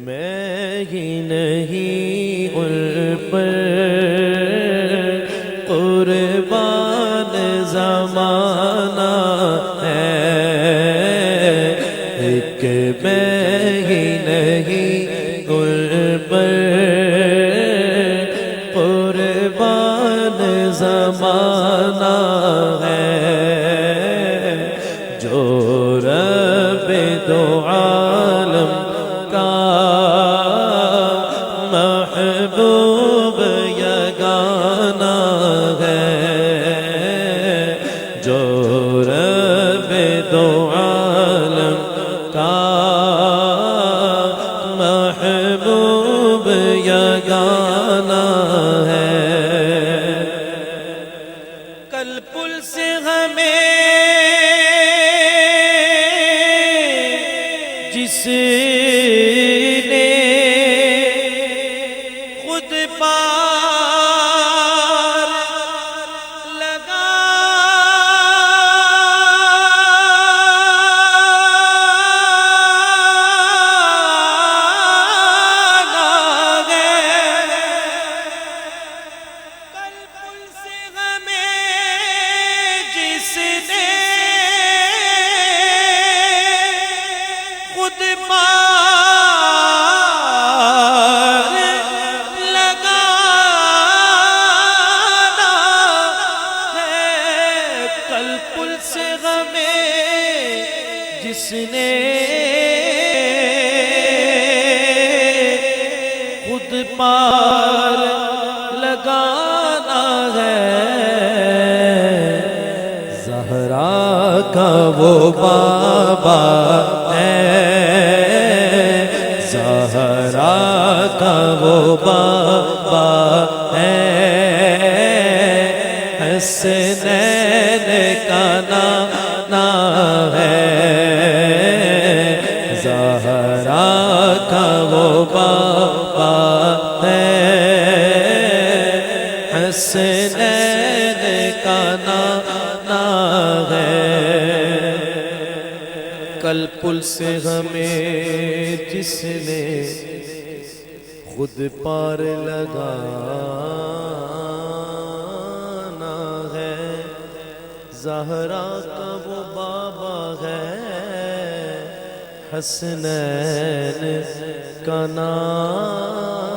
میں ہی نہیں ان پر قربان زمانہ ہے، ایک میں ہی نہیں ان پر قربان زمانہ ہے، جو رب دو عالم کا محبوب یگانہ ہے، جو رب دو عالم کا محبوب یگانہ ہے۔ کل پل سے ہمیں جس نے خود پار لگانا ہے، کل پل سے ہمیں جس نے خود پار لگانا ہے، کل پل سے ہمیں جس نے خود پار لگانا ہے، زہرا کا وہ بابا ہے، زہرا کا وہ بابا ہے، حسنین کا نانا ہے، زہرا کا وہ بابا ہے، حسنین کا نانا ہے۔ کل پل سے ہمیں جس نے خود پار لگانا ہے، زہرا کا وہ بابا ہے، حسنین کا نام